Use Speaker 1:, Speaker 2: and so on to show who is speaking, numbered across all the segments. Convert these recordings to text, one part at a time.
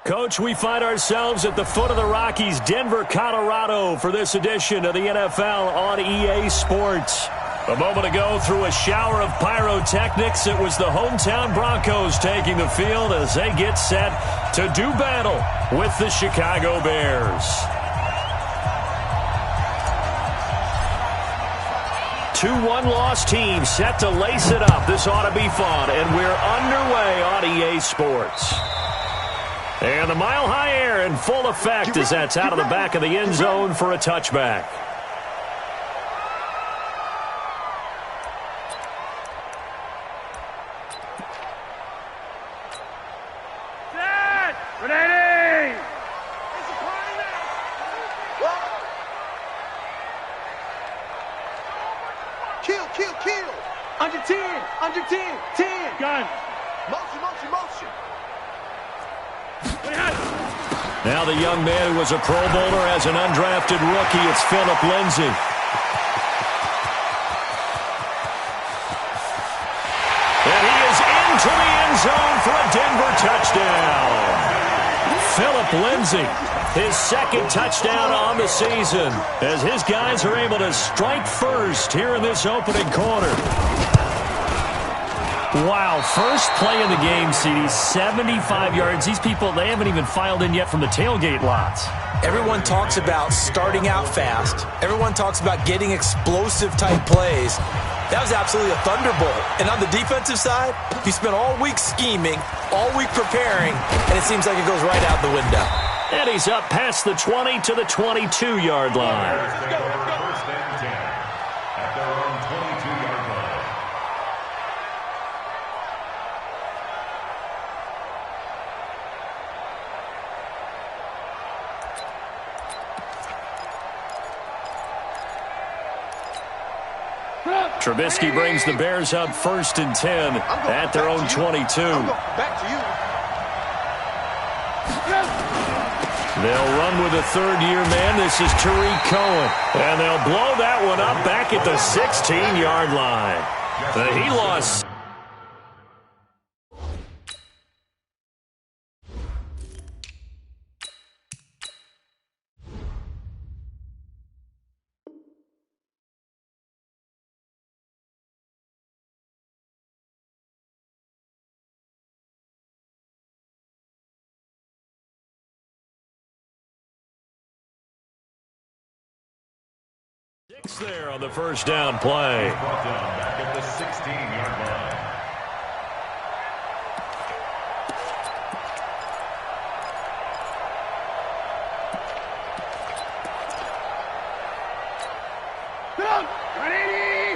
Speaker 1: Coach, we find ourselves at the foot of the Rockies, Denver, Colorado, for this edition of the NFL on EA Sports. A moment ago, through a shower of pyrotechnics, it was the hometown Broncos taking the field as they get set to do battle with the Chicago Bears. 2-1 loss team set to lace it up. This ought to be fun, and we're underway on EA Sports. And the mile-high air in full effect as that's out of the back of the end zone for a touchback.
Speaker 2: Kill. Under 10. 10. Gun. Motion.
Speaker 1: Now the young man who was a Pro Bowler as an undrafted rookie, it's Philip Lindsay. And he is into the end zone for a Denver touchdown. Philip Lindsay, his second touchdown on the season, as his guys are able to strike first here in this opening quarter. Wow, first play of the game, CD, 75 yards. These people, they haven't even filed in yet from the tailgate lots.
Speaker 3: Everyone talks about starting out fast. Everyone talks about getting explosive-type plays. That was absolutely a thunderbolt. And on the defensive side, he spent all week scheming, all week preparing, and it seems like it goes right out the window.
Speaker 1: And he's up past the 20 to the 22-yard line. Trubisky brings the Bears up 1st and 10 at their own 22.
Speaker 2: Back to you.
Speaker 1: They'll run with a third-year man. This is Tariq Cohen. And they'll blow that one up back at the 16-yard line. He lost. There on the first down play.
Speaker 4: Back at the 16-yard line.
Speaker 2: Ready?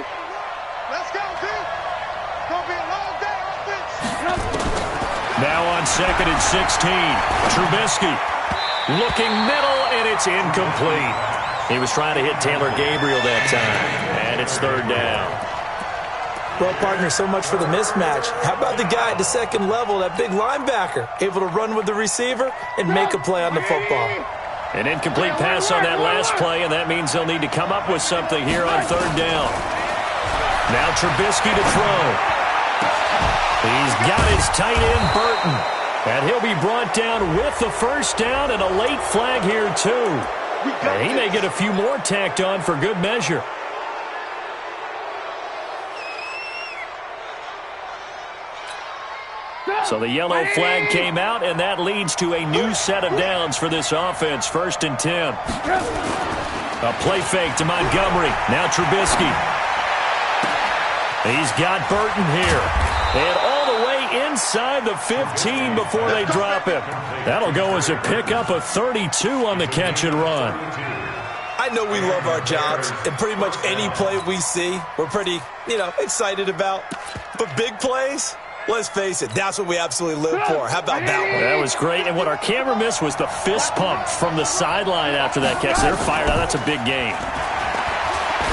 Speaker 2: Let's go, team. It's going to be a long day offense.
Speaker 1: Now on 2nd and 16. Trubisky looking middle, and it's incomplete. He was trying to hit Taylor Gabriel that time, and it's 3rd down.
Speaker 3: Well, partner, so much for the mismatch. How about the guy at the second level, that big linebacker, able to run with the receiver and make a play on the football?
Speaker 1: An incomplete pass on that last play, and that means they'll need to come up with something here on 3rd down. Now Trubisky to throw. He's got his tight end, Burton, and he'll be brought down with the first down and a late flag here, too. And he may get a few more tacked on for good measure. So the yellow flag came out, and that leads to a new set of downs for this offense. 1st and 10. A play fake to Montgomery. Now Trubisky. He's got Burton here. And all the way inside the 15 before they drop him. That'll go as a pickup of 32 on the catch and run.
Speaker 3: I know we love our jobs, and pretty much any play we see, we're pretty, excited about. But big plays, let's face it, that's what we absolutely live for. How about that one?
Speaker 1: That was great. And what our camera missed was the fist pump from the sideline after that catch. They're fired out. That's a big game.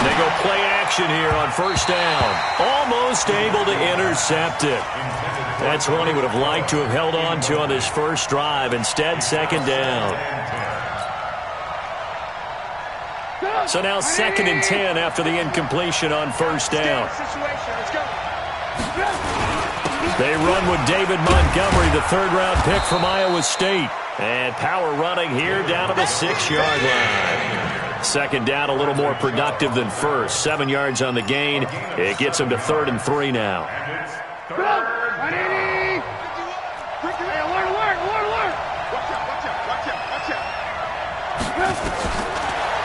Speaker 1: They go play action here on 1st down. Almost able to intercept it. That's one he would have liked to have held on to on this first drive. Instead, 2nd down. So now 2nd and 10 after the incompletion on 1st down. They run with David Montgomery, the third-round pick from Iowa State. And power running here down to the 6-yard line. Second down, a little more productive than first. 7 yards on the gain. It gets them to 3rd and 3 now.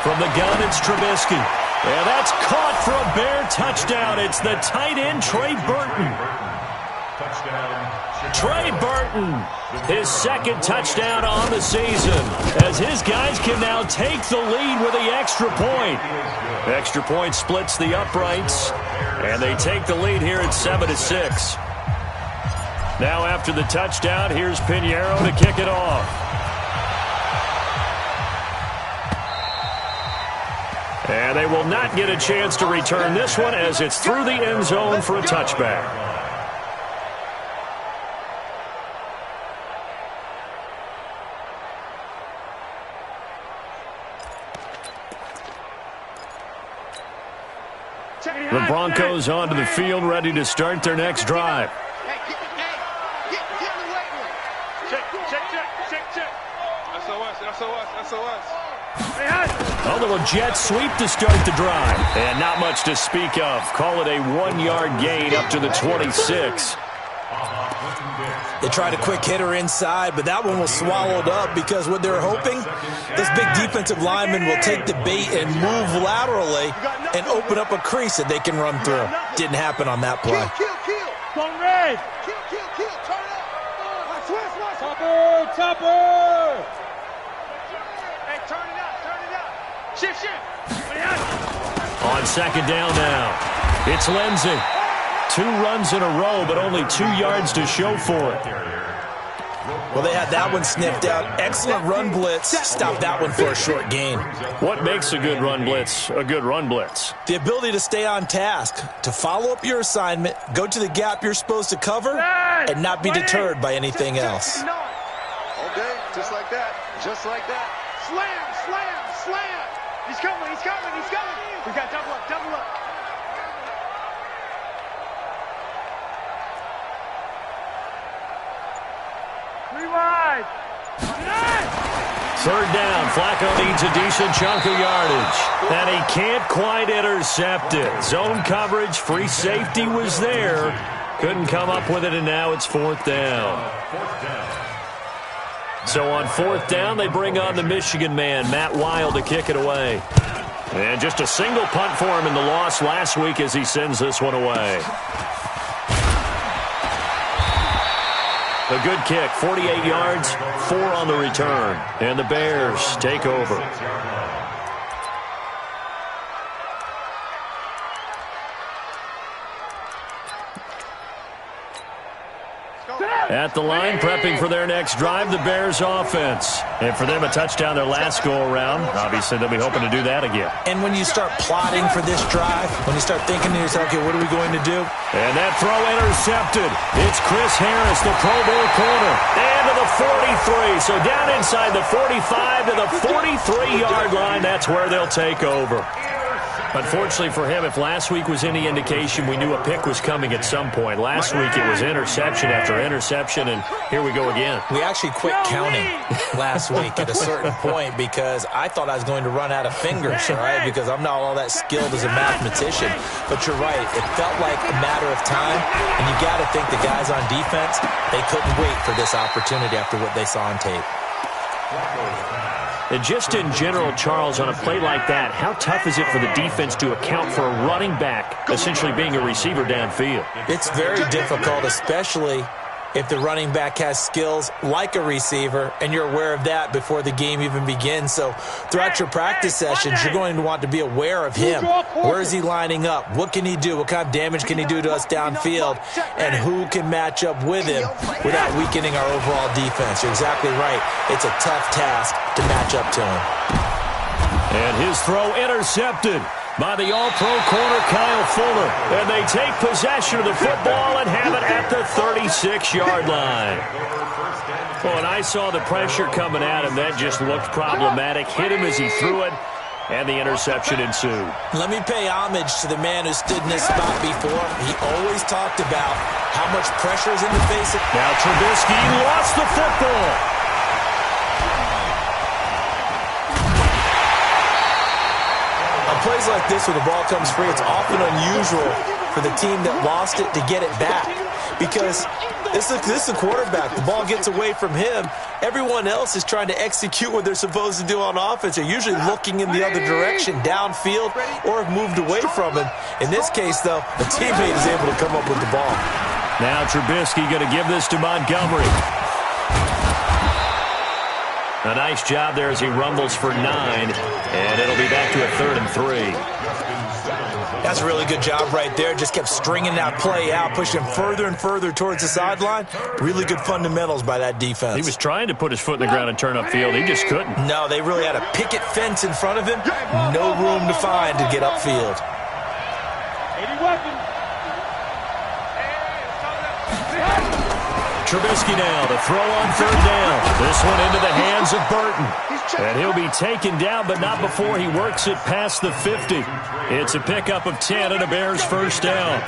Speaker 1: From the gun, it's Trubisky. And that's caught for a Bear touchdown. It's the tight end, Trey Burton. Trey Burton, his second touchdown on the season, as his guys can now take the lead with the extra point. Extra point splits the uprights, and they take the lead here at 7-6. Now after the touchdown, here's Pinheiro to kick it off. And they will not get a chance to return this one as it's through the end zone for a touchback. The Broncos onto the field, ready to start their next drive. A little jet sweep to start the drive. And not much to speak of. Call it a 1-yard gain up to the 26.
Speaker 3: They tried a quick hitter inside, but that one was swallowed up because what they're hoping, this big defensive lineman will take the bait and move laterally and open up a crease that they can run through. Didn't happen on that play.
Speaker 2: Don't red. Kill. Turn up. Watch. Topper. Hey, turn it up. Shift.
Speaker 1: On second down now, it's Lindsey. 2 runs in a row, but only 2 yards to show for it.
Speaker 3: Well, they had that one sniffed out. Excellent run blitz. Stopped that one for a short gain.
Speaker 1: What makes a good run blitz a good run blitz?
Speaker 3: The ability to stay on task, to follow up your assignment, go to the gap you're supposed to cover, and not be deterred by anything else.
Speaker 2: Okay, just like that. Slam. He's coming. We got double up. Rewind.
Speaker 1: Third down. Flacco needs a decent chunk of yardage. And he can't quite intercept it. Zone coverage, free safety was there. Couldn't come up with it, and now it's 4th down. So on 4th down, they bring on the Michigan man, Matt Wild, to kick it away. And just a single punt for him in the loss last week as he sends this one away. A good kick, 48 yards, 4 on the return. And the Bears take over. At the line, prepping for their next drive, the Bears offense. And for them, a touchdown their last go-around. Obviously, they'll be hoping to do that again.
Speaker 3: And when you start plotting for this drive, when you start thinking to yourself, okay, what are we going to do?
Speaker 1: And that throw intercepted. It's Chris Harris, the Pro Bowl corner. And to the 43. So down inside the 45 to the 43-yard line. That's where they'll take over. Unfortunately for him, if last week was any indication, we knew a pick was coming at some point. Last week it was interception after interception, and here we go again.
Speaker 3: We actually quit counting last week at a certain point because I thought I was going to run out of fingers, all right, because I'm not all that skilled as a mathematician. But you're right. It felt like a matter of time, and you got to think the guys on defense, they couldn't wait for this opportunity after what they saw on tape.
Speaker 1: And just in general, Charles, on a play like that, how tough is it for the defense to account for a running back essentially being a receiver downfield?
Speaker 3: It's very difficult, especially if the running back has skills like a receiver, and you're aware of that before the game even begins. So throughout your practice sessions, you're going to want to be aware of him. Where is he lining up? What can he do? What kind of damage can he do to us downfield? And who can match up with him without weakening our overall defense? You're exactly right. It's a tough task to match up to him.
Speaker 1: And his throw intercepted by the All-Pro corner, Kyle Fuller. And they take possession of the football and have it at the 36-yard line. Oh, and I saw the pressure coming at him. That just looked problematic. Hit him as he threw it. and the interception ensued.
Speaker 3: Let me pay homage to the man who stood in this spot before. He always talked about how much pressure is in the face of...
Speaker 1: Now Trubisky lost the football.
Speaker 3: On plays like this where the ball comes free, it's often unusual for the team that lost it to get it back. Because this is a quarterback. The ball gets away from him. Everyone else is trying to execute what they're supposed to do on offense. They're usually looking in the other direction, downfield, or have moved away from him. In this case, though, a teammate is able to come up with the ball.
Speaker 1: Now Trubisky going to give this to Montgomery. A nice job there as he rumbles for 9, and it'll be back to a 3rd and 3.
Speaker 3: That's a really good job right there. Just kept stringing that play out, pushing him further and further towards the sideline. Really good fundamentals by that defense.
Speaker 1: He was trying to put his foot in the ground and turn upfield. He just couldn't.
Speaker 3: No, they really had a picket fence in front of him. No room to find to get upfield.
Speaker 2: 80 weapons.
Speaker 1: Trubisky now to throw on 3rd down. This one into the hands of Burton. And he'll be taken down, but not before he works it past the 50. It's a pickup of 10 and a Bears 1st down.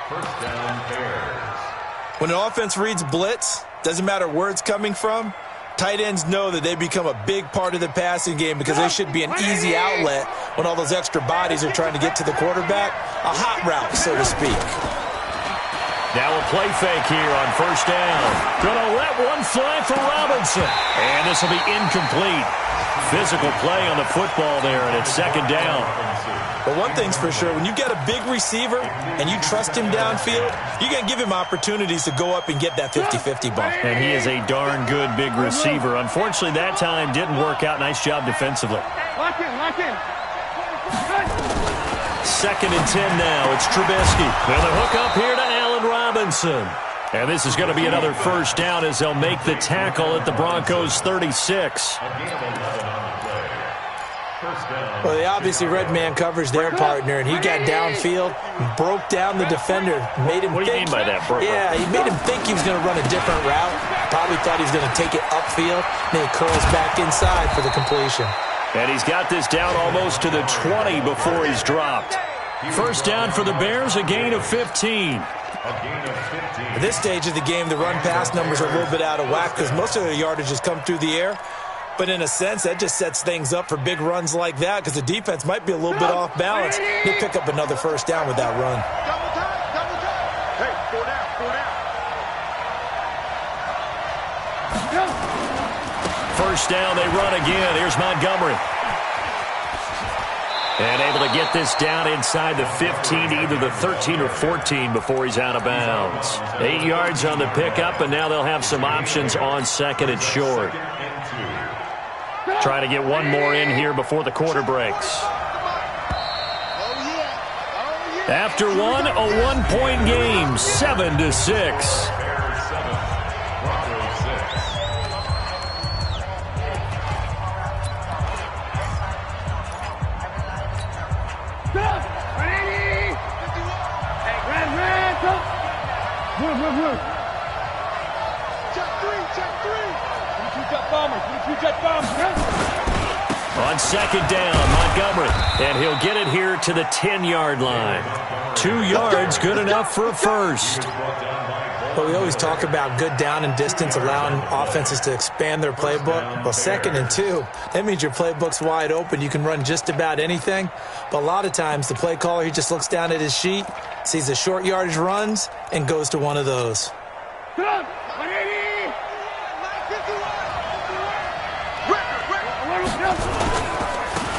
Speaker 4: First down, Bears.
Speaker 3: When an offense reads blitz, doesn't matter where it's coming from, tight ends know that they become a big part of the passing game because they should be an easy outlet when all those extra bodies are trying to get to the quarterback. A hot route, so to speak.
Speaker 1: Now a play fake here on 1st down. Gonna let one fly for Robinson. And this will be incomplete. Physical play on the football there, and it's 2nd down.
Speaker 3: But one thing's for sure, when you get a big receiver and you trust him downfield, you're going to give him opportunities to go up and get that 50-50 ball.
Speaker 1: And he is a darn good big receiver. Unfortunately, that time didn't work out. Nice job defensively.
Speaker 2: Lock in, lock in.
Speaker 1: 2nd and 10 now. It's Trubisky. With a hook up here to Allen Robinson. And this is going to be another 1st down as they'll make the tackle at the Broncos 36.
Speaker 3: Well, they obviously red man coverage their partner, and he got downfield, broke down the defender, made him think.
Speaker 1: What do you mean by that, bro?
Speaker 3: Yeah, he made him think he was going to run a different route. Probably thought he was going to take it upfield, then he curls back inside for the completion.
Speaker 1: And he's got this down almost to the 20 before he's dropped. 1st down for the Bears, a gain of 15.
Speaker 3: At this stage of the game, the run-pass numbers are a little bit out of whack because most of their yardage has come through the air. But in a sense, that just sets things up for big runs like that because the defense might be a little bit off balance. They pick up another 1st down with that run.
Speaker 2: Double time, double time. Hey, 4 down, 4 down.
Speaker 1: 1st down, they run again. Here's Montgomery. And able to get this down inside the 15, either the 13 or 14 before he's out of bounds. 8 yards on the pickup, and now they'll have some options on 2nd and short. Trying to get one more in here before the quarter breaks. After one, a 1-point game, 7-6. On 2nd down, Montgomery, and he'll get it here to the 10-yard line. 2 yards, good enough for a 1st.
Speaker 3: Well, we always talk about good down and distance, allowing offenses to expand their playbook. Well, 2nd and 2, that means your playbook's wide open. You can run just about anything. But a lot of times, the play caller, he just looks down at his sheet, sees the short yardage runs, and goes to one of those.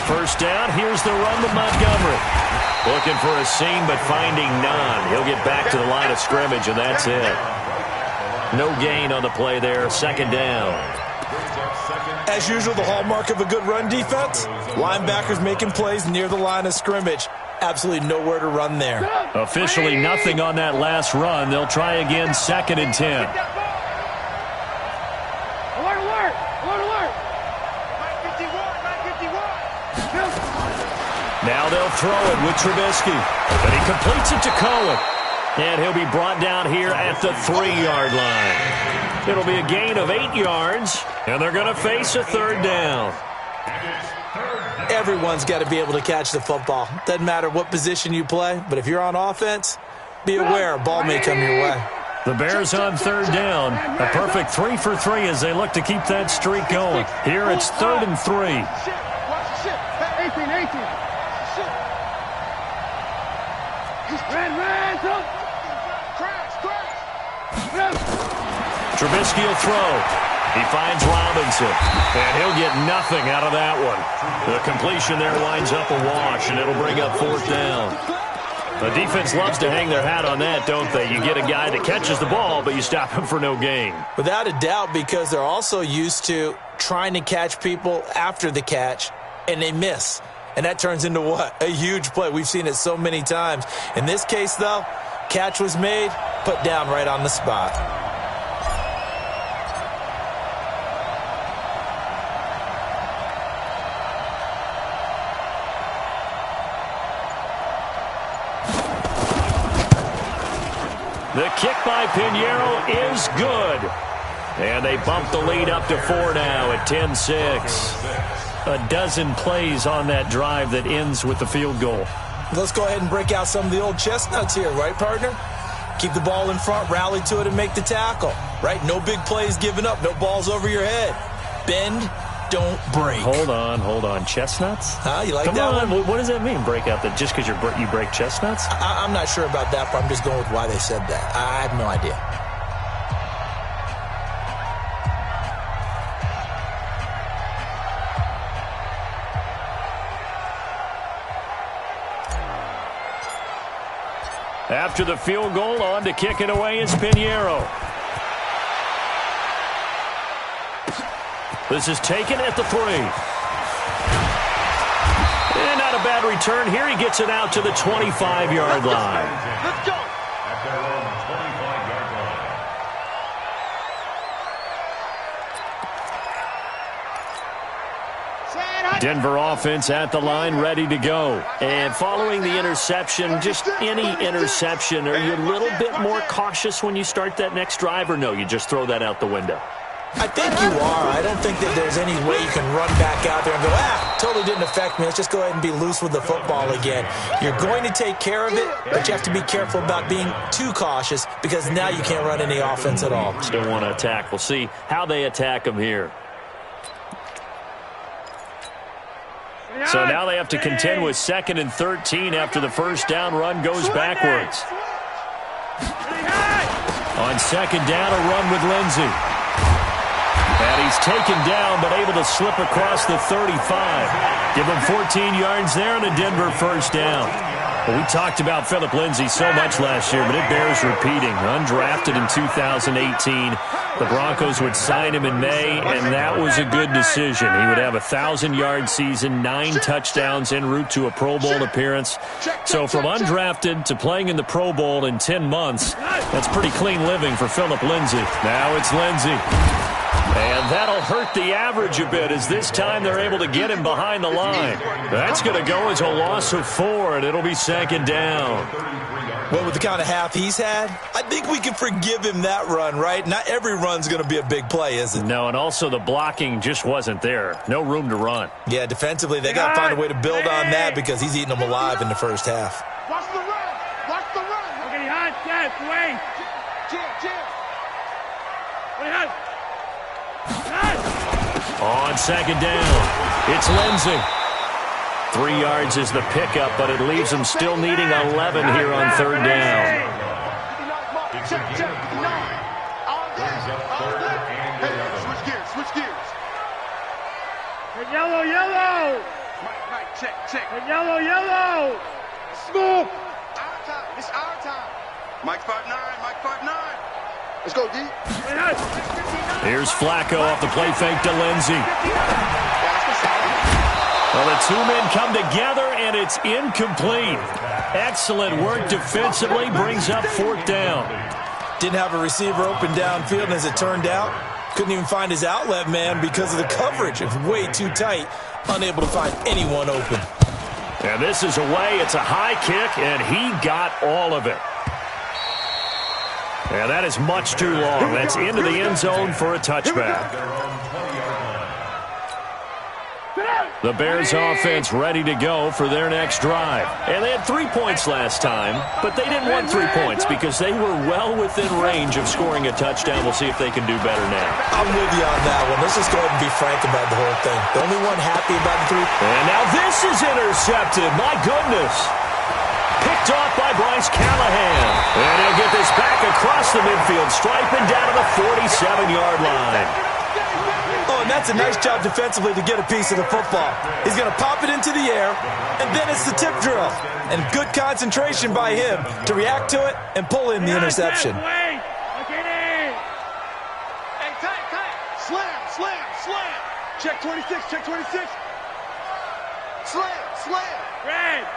Speaker 1: 1st down, here's the run to Montgomery. Looking for a seam, but finding none. He'll get back to the line of scrimmage, and that's it. No gain on the play there, 2nd down.
Speaker 3: As usual, the hallmark of a good run defense, linebackers making plays near the line of scrimmage. Absolutely nowhere to run there.
Speaker 1: Officially nothing on that last run. They'll try again, 2nd and 10. Now they'll throw it with Trubisky. And he completes it to Cohen. And he'll be brought down here at the 3-yard line. It'll be a gain of 8 yards, and they're going to face a 3rd down.
Speaker 3: Everyone's got to be able to catch the football. Doesn't matter what position you play, but if you're on offense, be aware a ball may come your way.
Speaker 1: The Bears on third down. A perfect 3 for 3 as they look to keep that streak going. Here it's 3rd and 3.
Speaker 2: 18.
Speaker 1: Trubisky will throw. He finds Robinson, and he'll get nothing out of that one. The completion there winds up a wash, and it'll bring up 4th down. The defense loves to hang their hat on that, don't they? You get a guy that catches the ball, but you stop him for no gain.
Speaker 3: Without a doubt, because they're also used to trying to catch people after the catch, and they miss. And that turns into what? A huge play. We've seen it so many times. In this case, though, catch was made, put down right on the spot.
Speaker 1: The kick by Pinheiro is good. And they bump the lead up to 4 now at 10-6. A dozen plays on that drive that ends with the field goal.
Speaker 3: Let's go ahead and break out some of the old chestnuts here, right, partner? Keep the ball in front, rally to it, and make the tackle, right? No big plays given up, no balls over your head. Bend, don't break.
Speaker 1: Hold on. Chestnuts?
Speaker 3: Huh? You like
Speaker 1: Come
Speaker 3: that
Speaker 1: on.
Speaker 3: one?
Speaker 1: What does that mean, break out? That just because you break chestnuts?
Speaker 3: I'm not sure about that, but I'm just going with why they said that. I have no idea.
Speaker 1: After the field goal, on to kick it away is Pinheiro. This is taken at the 3. And not a bad return here. He gets it out to the 25-yard line.
Speaker 2: Let's go.
Speaker 4: At their own 25-yard line.
Speaker 1: Denver offense at the line, ready to go. And following the interception, just any interception, are you a little bit more cautious when you start that next drive, or no, you just throw that out the window?
Speaker 3: I think you are. I don't think that there's any way you can run back out there and go, totally didn't affect me. Let's just go ahead and be loose with the football again. You're going to take care of it, but you have to be careful about being too cautious because now you can't run any offense at all.
Speaker 1: Still want to attack. We'll see how they attack him here. So now they have to contend with 2nd and 13 after the first down run goes backwards. On 2nd down, a run with Lindsey. And he's taken down, but able to slip across the 35. Give him 14 yards there and a Denver first down. Well, we talked about Phillip Lindsay so much last year, but it bears repeating. Undrafted in 2018. The Broncos would sign him in May, and that was a good decision. He would have a 1,000-yard season, 9 touchdowns en route to a Pro Bowl appearance. So from undrafted to playing in the Pro Bowl in 10 months, that's pretty clean living for Phillip Lindsay. Now it's Lindsay. And that'll hurt the average a bit as this time they're able to get him behind the line. That's going to go as a loss of 4, and it'll be 2nd down.
Speaker 3: Well, with the kind of half he's had, I think we can forgive him that run, right? Not every run's going to be a big play, is it?
Speaker 1: No, and also the blocking just wasn't there. No room to run.
Speaker 3: Yeah, defensively, they got to find a way to build on that because he's eating them alive in the first half.
Speaker 2: Watch the run. Watch the run. Okay, hot, set, wait. Jim. Wait, hot.
Speaker 1: On 2nd down, it's Lindsey. 3 yards is the pickup, but it leaves them still needing 11 here on 3rd down.
Speaker 2: Check. All day. Switch gears.
Speaker 5: Hey, yellow.
Speaker 2: Mike, check.
Speaker 5: Hey, yellow.
Speaker 2: Scoop. Our time. It's our time. Mike 5'9". Let's go, D.
Speaker 1: Here's Flacco off the play fake to Lindsey. Well, the 2 men come together, and it's incomplete. Excellent work defensively, brings up 4th down.
Speaker 3: Didn't have a receiver open downfield, and as it turned out, couldn't even find his outlet man because of the coverage. It was way too tight, unable to find anyone open.
Speaker 1: And this is away. It's a high kick, and he got all of it. And that is much too long. That's into the end zone for a touchback. The Bears offense ready to go for their next drive. And they had 3 points last time, but they didn't want 3 points because they were well within range of scoring a touchdown. We'll see if they can do better now.
Speaker 3: I'm with you on that one. Let's just go ahead and be frank about the whole thing. The only one happy about the 3.
Speaker 1: And now this is intercepted. My goodness. Picked off by Bryce Callahan. And he'll get this back across the midfield stripe and down to the 47-yard line.
Speaker 3: Oh, and that's a nice job defensively to get a piece of the football. He's going to pop it into the air, and then it's the tip drill. And good concentration by him to react to it and pull in the interception.
Speaker 2: Hey, tight. Slam. Check 26. Slam. Red.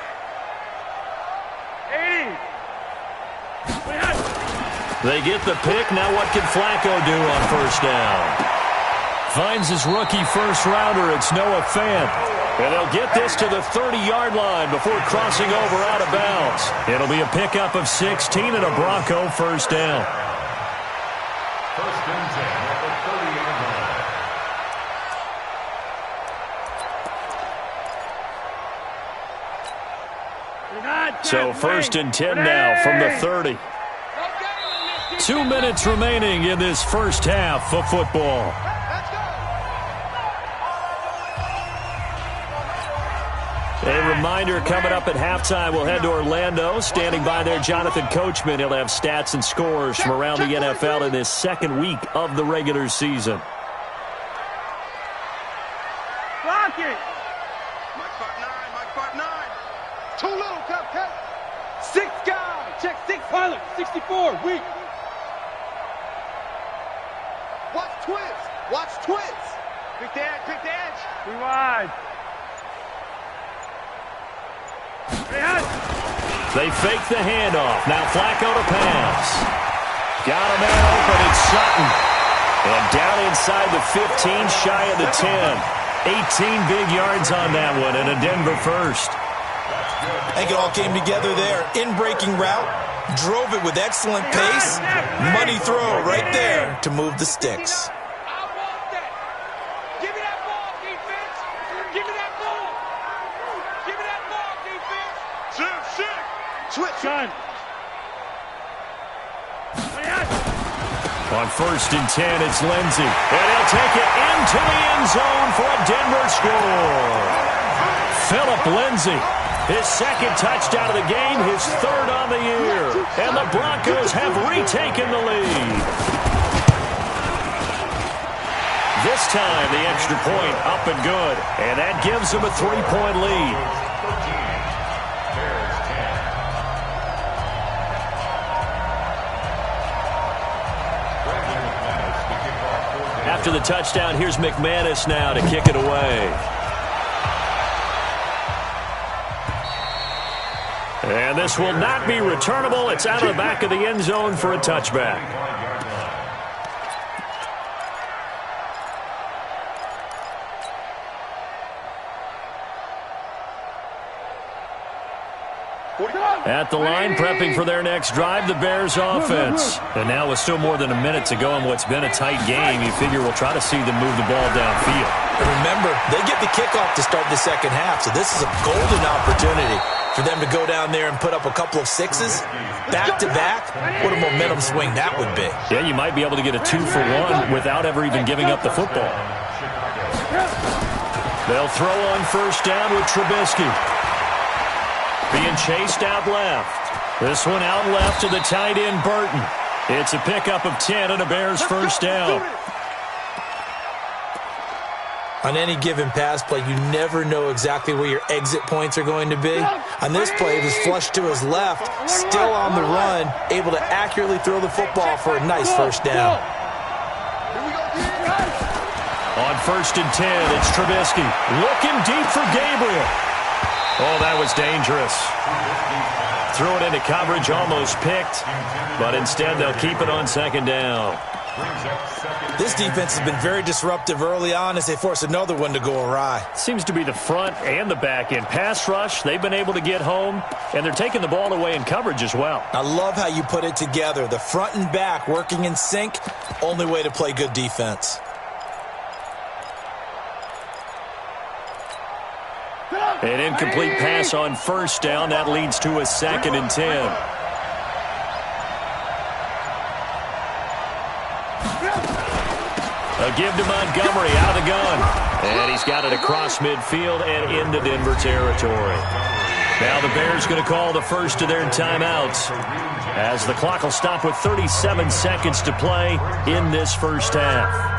Speaker 2: 80.
Speaker 1: They get the pick. Now what can Flacco do on first down? Finds his rookie first-rounder. It's Noah Fant. And they'll get this to the 30-yard line before crossing over out of bounds. It'll be a pickup of 16 and a Bronco first down.
Speaker 4: First and 10 at the 30-yard line.
Speaker 1: So first and 10 now from the 30. 2 minutes remaining in this first half of football. A reminder, coming up at halftime, we'll head to Orlando. Standing by there, Jonathan Coachman. He'll have stats and scores from around the NFL in this second week of the regular season.
Speaker 2: Block it. Mike part 9. Too little, cut. 6 guys. Check 6. Pilot, 64. Weak. Watch twist. Pick the edge. Rewind.
Speaker 1: They fake the handoff. Now Flacco to pass. Got a man open. It's Sutton. And down inside the 15, shy of the 10. 18 big yards on that one, and a Denver first.
Speaker 3: I think it all came together there. In-breaking route. Drove it with excellent pace. Money throw right there to move the sticks.
Speaker 2: Gun.
Speaker 1: On first and 10, it's Lindsey. And he'll take it into the end zone for a Denver score. Phillip Lindsey, his second touchdown of the game, his third on the year. And the Broncos have retaken the lead. This time, the extra point up and good. And that gives them a 3-point lead. After the touchdown, here's McManus now to kick it away. And this will not be returnable. It's out of the back of the end zone for a touchback. At the line, prepping for their next drive, the Bears offense. And now with still more than a minute to go in what's been a tight game, you figure we'll try to see them move the ball downfield.
Speaker 3: And remember, they get the kickoff to start the second half, so this is a golden opportunity for them to go down there and put up a couple of sixes back-to-back. What a momentum swing that would be.
Speaker 1: Yeah, you might be able to get a 2-for-1 without ever even giving up the football. They'll throw on first down with Trubisky. Being chased out left. This one out left to the tight end, Burton. It's a pickup of 10 and a Bears first down.
Speaker 3: On any given pass play, you never know exactly where your exit points are going to be. On this play, it was flushed to his left, still on the run, able to accurately throw the football for a nice first down.
Speaker 1: On first and 10, it's Trubisky. Looking deep for Gabriel. Oh, that was dangerous. Threw it into coverage, almost picked, but instead they'll keep it on second down.
Speaker 3: This defense has been very disruptive early on as they force another one to go awry.
Speaker 1: Seems to be the front and the back end. Pass rush, they've been able to get home, and they're taking the ball away in coverage as well.
Speaker 3: I love how you put it together. The front and back working in sync, only way to play good defense.
Speaker 1: An incomplete pass on first down. That leads to a 2nd and 10. A give to Montgomery out of the gun. And he's got it across midfield and into Denver territory. Now the Bears going to call the first of their timeouts, as the clock will stop with 37 seconds to play in this first half.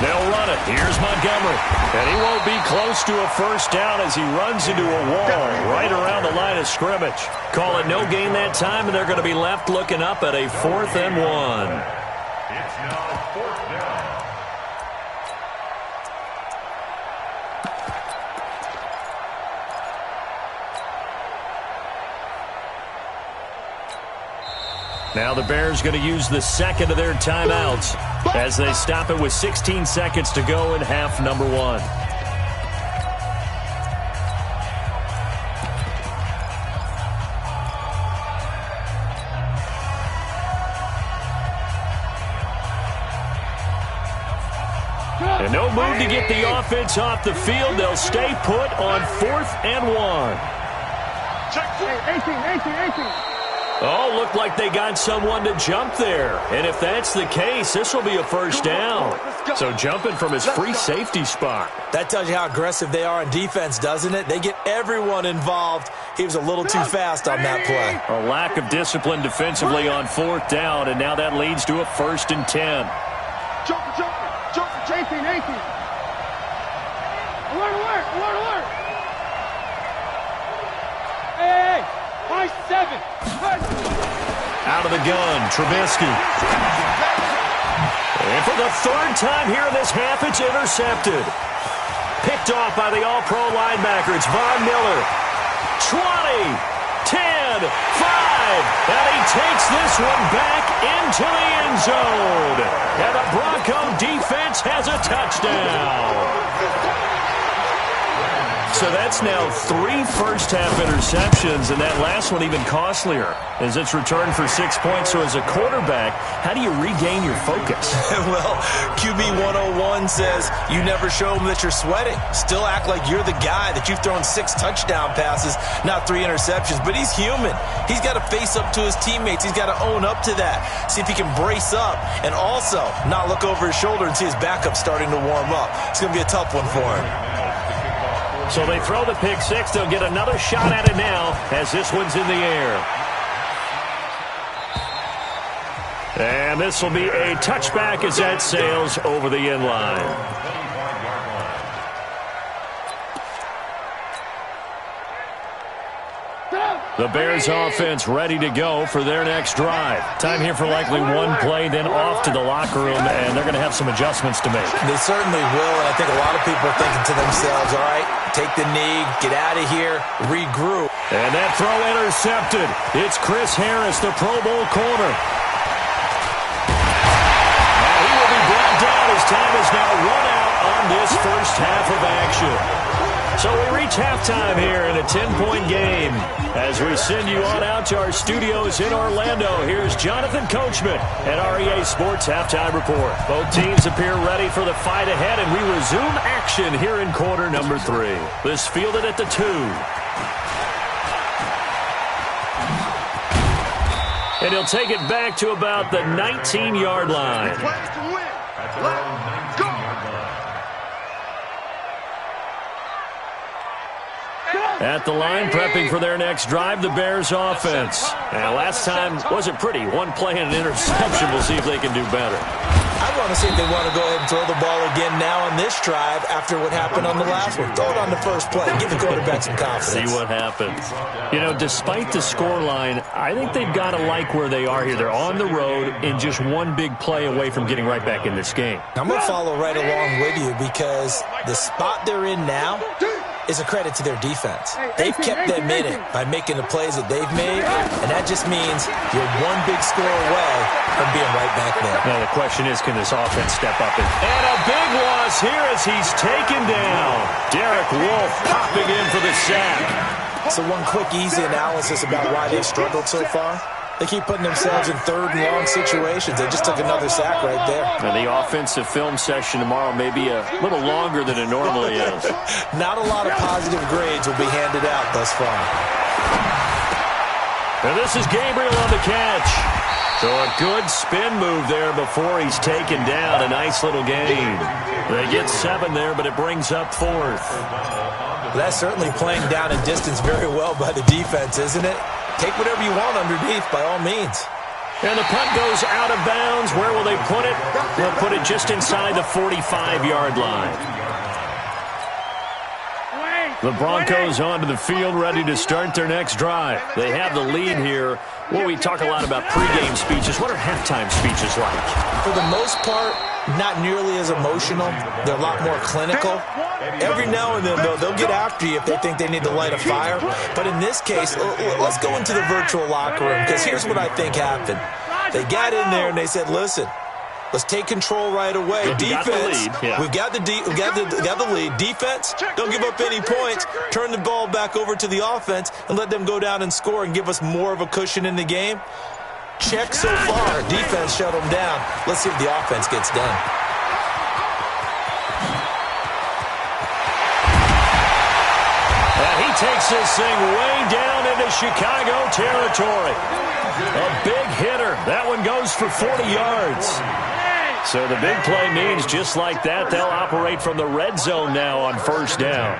Speaker 1: They'll run it. Here's Montgomery. And he won't be close to a first down as he runs into a wall right around the line of scrimmage. Call it no gain that time, and they're going to be left looking up at a 4th and 1.
Speaker 4: It's now 4th down.
Speaker 1: Now the Bears going to use the second of their timeouts as they stop it with 16 seconds to go in half number 1. And no move to get the offense off the field. They'll stay put on 4th and 1.
Speaker 5: Hey, 18.
Speaker 1: Oh, looked like they got someone to jump there. And if that's the case, this will be a first down. So jumping from his free safety spot.
Speaker 3: That tells you how aggressive they are on defense, doesn't it? They get everyone involved. He was a little too fast on that play.
Speaker 1: A lack of discipline defensively on 4th down, and now that leads to a 1st and 10.
Speaker 5: Jump, 18. Alert. Hey, high 7.
Speaker 1: Out of the gun, Trubisky. And for the 3rd time here in this half, it's intercepted. Picked off by the all-pro linebacker. It's Von Miller. 20, 10, 5. And he takes this one back into the end zone. And the Bronco defense has a touchdown. So that's now 3 first-half interceptions, and that last one even costlier as it's returned for 6 points. So as a quarterback, how do you regain your focus?
Speaker 3: Well, QB 101 says you never show them that you're sweating. Still act like you're the guy, that you've thrown 6 touchdown passes, not 3 interceptions. But he's human. He's got to face up to his teammates. He's got to own up to that. See if he can brace up and also not look over his shoulder and see his backup starting to warm up. It's going to be a tough one for him.
Speaker 1: So they throw the pick 6. They'll get another shot at it now as this one's in the air. And this will be a touchback as that sails over the end line. The Bears offense ready to go for their next drive. Time here for likely one play, then off to the locker room, and they're going to have some adjustments to make.
Speaker 3: They certainly will, and I think a lot of people are thinking to themselves, all right, take the knee, get out of here, regroup.
Speaker 1: And that throw intercepted. It's Chris Harris, the Pro Bowl corner. And he will be brought down as time is now run out on this first half of action. So we reach halftime here in a 10-point game. As we send you on out to our studios in Orlando, here's Jonathan Coachman at REA Sports Halftime Report. Both teams appear ready for the fight ahead, and we resume action here in quarter number 3. This fielded at the 2. And he'll take it back to about the 19-yard line. At the line, prepping for their next drive, the Bears offense. And last time wasn't pretty. One play and an interception. We'll see if they can do better.
Speaker 3: I want to see if they want to go ahead and throw the ball again now on this drive after what happened on the last one. Throw it on the first play. Give the quarterback some confidence.
Speaker 1: See what happens. You know, despite the scoreline, I think they've got to like where they are here. They're on the road and just one big play away from getting right back in this game.
Speaker 3: I'm going to follow right along with you because the spot they're in now, is a credit to their defense. They've kept them in it by making the plays that they've made, and that just means you're one big score away from being right back there.
Speaker 1: Now the question is, can this offense step up? And a big loss here as he's taken down. Derek Wolfe popping in for the sack.
Speaker 3: So one quick, easy analysis about why they've struggled so far. They keep putting themselves in third and long situations. They just took another sack right there.
Speaker 1: Now the offensive film session tomorrow may be a little longer than it normally is.
Speaker 3: Not a lot of positive grades will be handed out thus far.
Speaker 1: And this is Gabriel on the catch. So a good spin move there before he's taken down. A nice little gain. They get 7 there, but it brings up 4th.
Speaker 3: That's certainly playing down in distance very well by the defense, isn't it? Take whatever you want underneath, by all means.
Speaker 1: And the punt goes out of bounds. Where will they put it? They'll put it just inside the 45-yard line. The Broncos onto the field, ready to start their next drive. They have the lead here. Well, we talk a lot about pregame speeches. What are halftime speeches like?
Speaker 3: For the most part, not nearly as emotional. They're a lot more clinical. Every now and then, though, they'll get after you if they think they need to light a fire. But in this case, let's go into the virtual locker room, because here's what I think happened. They got in there and they said, listen, let's take control right away. Defense, we've got the lead. Defense, don't give up any points. Turn the ball back over to the offense and let them go down and score and give us more of a cushion in the game. Check so far. Defense shut them down. Let's see if the offense gets done.
Speaker 1: He takes this thing way down into Chicago territory. A big hitter. That one goes for 40 yards. So the big play means just like that, they'll operate from the red zone now on first down.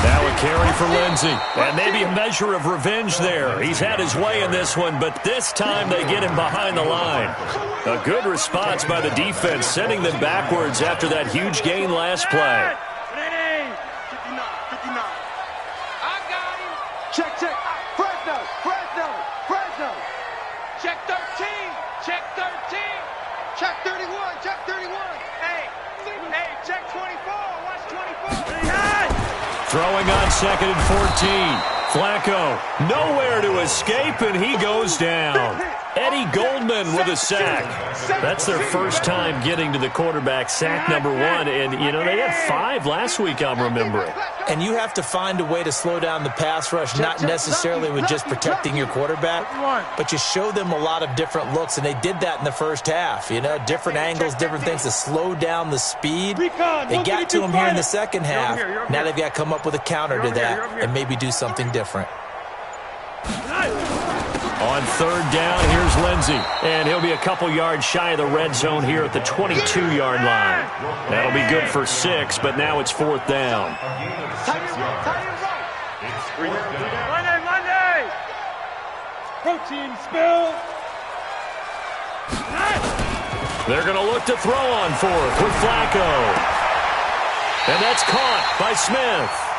Speaker 1: Now a carry for Lindsey. And maybe a measure of revenge there. He's had his way in this one, but this time they get him behind the line. A good response by the defense, sending them backwards after that huge gain last play.
Speaker 2: Check. Fresno. Check 13. Check 31. Hey, check 24. Watch 24.
Speaker 1: Throwing on 2nd and 14. Flacco, nowhere to escape, and he goes down. Eddie Goldman with a sack. That's their first time getting to the quarterback, sack number 1. And, you know, they had 5 last week, I'm remembering.
Speaker 3: And you have to find a way to slow down the pass rush, not necessarily with just protecting your quarterback, but you show them a lot of different looks, and they did that in the first half. You know, different angles, different things to slow down the speed. They got to him here in the second half. Now they've got to come up with a counter to that and maybe do something different.
Speaker 1: On 3rd down, here's Lindsey. And he'll be a couple yards shy of the red zone here at the 22-yard line. That'll be good for 6, but now it's 4th down.
Speaker 5: Monday. Protein spill.
Speaker 1: They're going to look to throw on 4th with Flacco. And that's caught by Smith.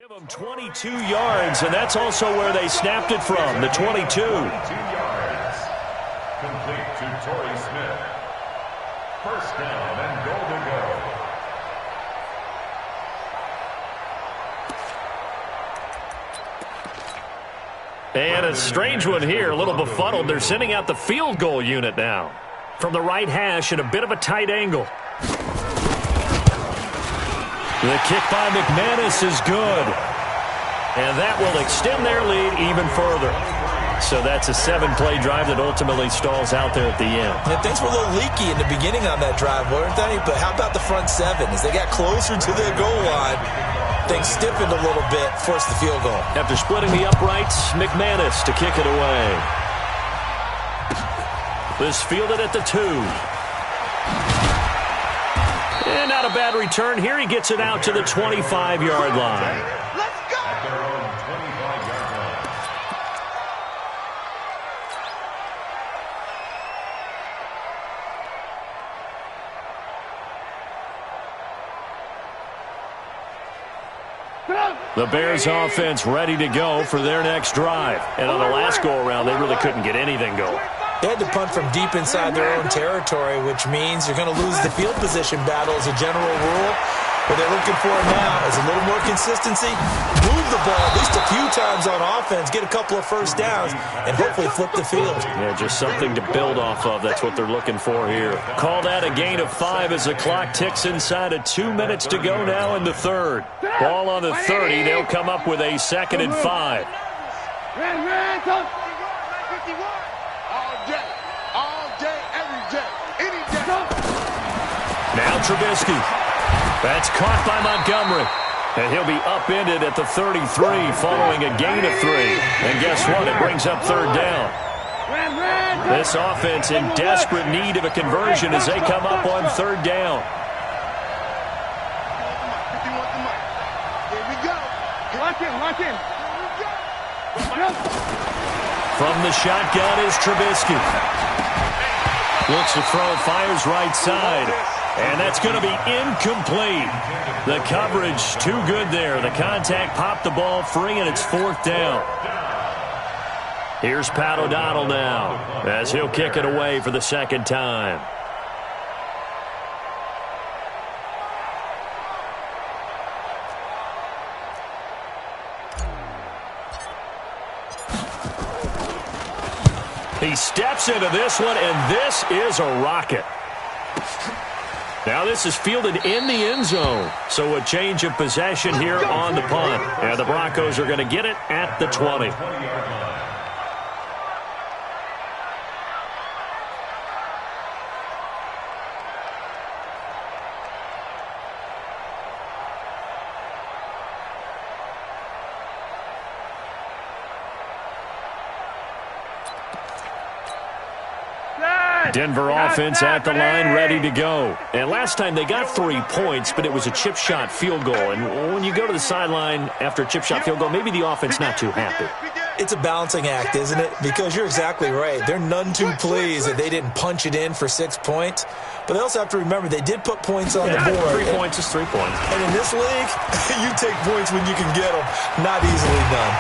Speaker 1: Give them 22 yards, and that's also where they snapped it from, the 22.
Speaker 4: 22 yards. Complete to Torrey Smith. First down and goal to go.
Speaker 1: And a strange one here, a little befuddled. They're sending out the field goal unit now. From the right hash at a bit of a tight angle. The kick by McManus is good. And that will extend their lead even further. So that's a 7-play drive that ultimately stalls out there at the end.
Speaker 3: Yeah, things were a little leaky in the beginning on that drive, weren't they? But how about the front seven? As they got closer to the goal line, things stiffened a little bit, forced the field goal.
Speaker 1: After splitting the uprights, McManus to kick it away. This fielded at the 2. And not a bad return here. He gets it out to the 25-yard line.
Speaker 2: Let's go!
Speaker 4: At their own 25-yard line.
Speaker 1: The Bears offense ready to go for their next drive. And on the last go-around, they really couldn't get anything going.
Speaker 3: They had to punt from deep inside their own territory, which means you're going to lose the field position battle as a general rule. What they're looking for now is a little more consistency, move the ball at least a few times on offense, get a couple of first downs, and hopefully flip the field.
Speaker 1: Yeah, just something to build off of. That's what they're looking for here. Call that a gain of 5 as the clock ticks inside of 2 minutes to go now in the third. Ball on the 30. They'll come up with a 2nd and 5. Now Trubisky. That's caught by Montgomery. And he'll be upended at the 33 following a gain of 3. And guess what? It brings up third down. This offense in desperate need of a conversion as they come up on third down.
Speaker 2: Lock in.
Speaker 1: From the shotgun is Trubisky. Looks to throw, fires right side. And that's going to be incomplete. The coverage too good there. The contact popped the ball free, and it's 4th down. Here's Pat O'Donnell now as he'll kick it away for the 2nd time. He steps into this one, and this is a rocket. Now this is fielded in the end zone. So a change of possession here on the punt. And the Broncos are going to get it at the 20. Denver offense at the line, ready to go. And last time they got 3 points, but it was a chip shot field goal. And when you go to the sideline after a chip shot field goal, maybe the offense not too happy.
Speaker 3: It's a balancing act, isn't it? Because you're exactly right. They're none too pleased that they didn't punch it in for 6 points. But they also have to remember they did put points on the board.
Speaker 1: 3 points is 3 points.
Speaker 3: And in this league, you take points when you can get them. Not easily done.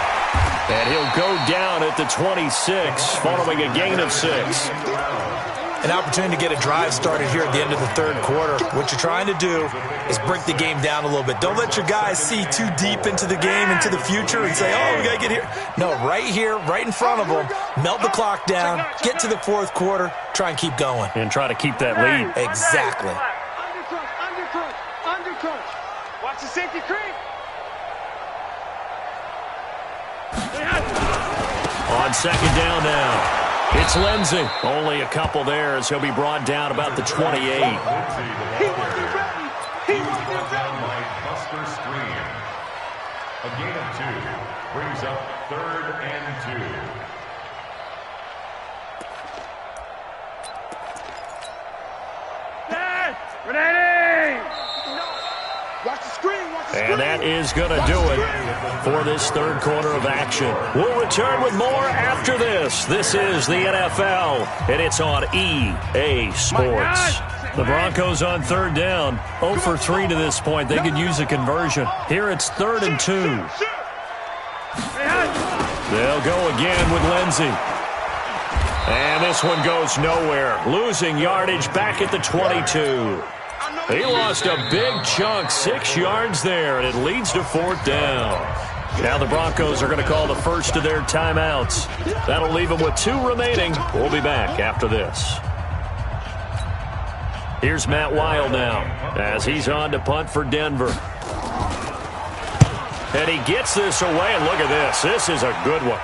Speaker 1: And he'll go down at the 26 following a gain of 6.
Speaker 3: An opportunity to get a drive started here at the end of the third quarter. What you're trying to do is break the game down a little bit. Don't let your guys see too deep into the game, into the future, and say, oh, we got to get here. No, right here, right in front of them, melt the clock down, get to the fourth quarter, try and keep going.
Speaker 1: And try to keep that lead.
Speaker 3: Exactly.
Speaker 2: Undercut. Watch the safety creep.
Speaker 1: On 2nd down now. It's Lindsey. Only a couple there as he'll be brought down about the 28.
Speaker 2: He wasn't ready.
Speaker 4: Buster Screen. A gain of 2 brings up 3rd and 2.
Speaker 1: And that is going to do it for this third quarter of action. We'll return with more after this. This is the NFL, and it's on EA Sports. The Broncos on third down, 0 for 3 to this point. They could use a conversion. Here it's 3rd and 2. They'll go again with Lindsey. And this one goes nowhere. Losing yardage back at the 22. He lost a big chunk, 6 yards there, and it leads to 4th down. Now the Broncos are going to call the first of their timeouts. That'll leave them with 2 remaining. We'll be back after this. Here's Matt Wild now as he's on to punt for Denver. And he gets this away, and look at this. This is a good one.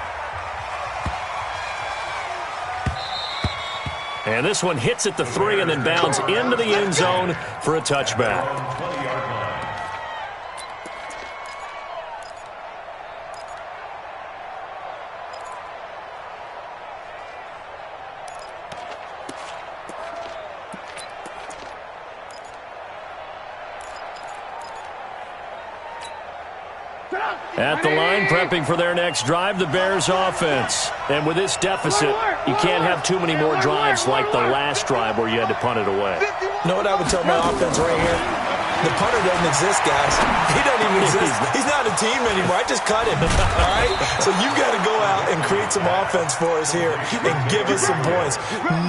Speaker 1: And this one hits at the 3 and then bounds into the end zone for a touchback. At the line, prepping for their next drive, the Bears offense. And with this deficit, you can't have too many more drives like the last drive where you had to punt it away.
Speaker 3: You know what I would tell my offense right here? The punter doesn't exist, guys. He doesn't even exist. He's not a team anymore. I just cut him, all right? So you've got to go out and create some offense for us here and give us some points.